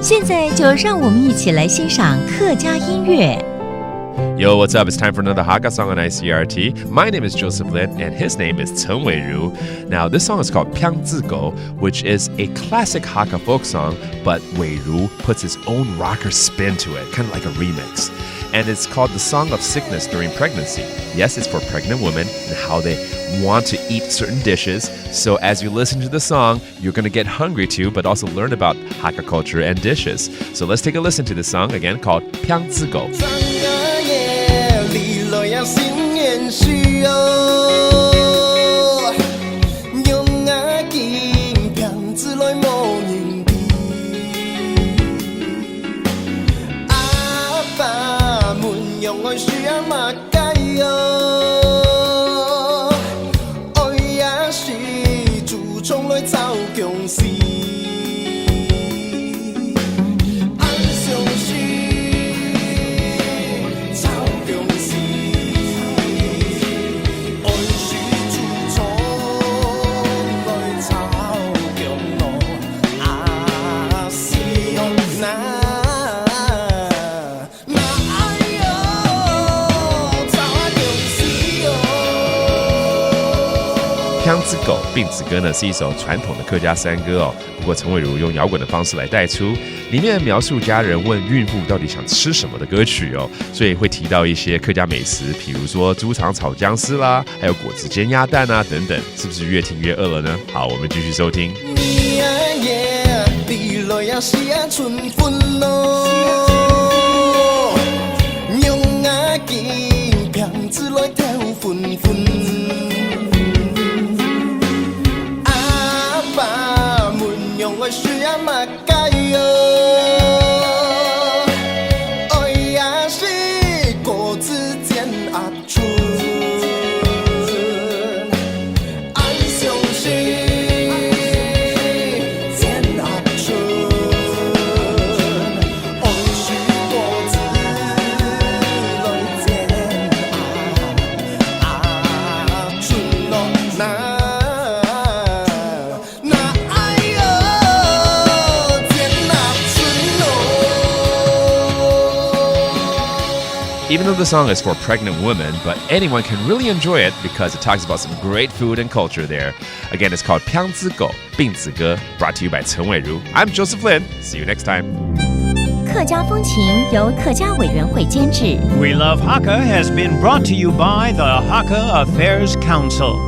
现在就让我们一起来欣赏客家音乐。Yo, what's up? It's time for another Hakka song on ICRT. My name is Joseph Lin, and his name is Chen Weiru. Now, this song is called Piang Zi Go, which is a classic Hakka folk song, but Weiru puts his own rocker spin to it, kind of like a remix. And it's called the Song of Sickness During Pregnancy. Yes, it's for pregnant women and how they want to eat certain dishes. So as you listen to the song, you're going to get hungry too, but also learn about Hakka culture and dishes. So let's take a listen to the song again called Piang Zi Go.江之狗病子歌呢是一首传统的客家山歌哦，不过陈伟如用摇滚的方式来带出，里面描述家人问孕妇到底想吃什么的歌曲哦，所以会提到一些客家美食，比如说猪肠炒姜丝啦，还有果子煎鸭蛋啊等等，是不是越听越饿了呢？好，我们继续收听。Even though the song is for pregnant women, but anyone can really enjoy it because it talks about some great food and culture there. Again, it's called Piang Zi Go, 病子歌, brought to you by Chen Weiru. I'm Joseph Lin. See you next time. 客家风情由客家委员会监制。 We Love Hakka has been brought to you by the Hakka Affairs Council.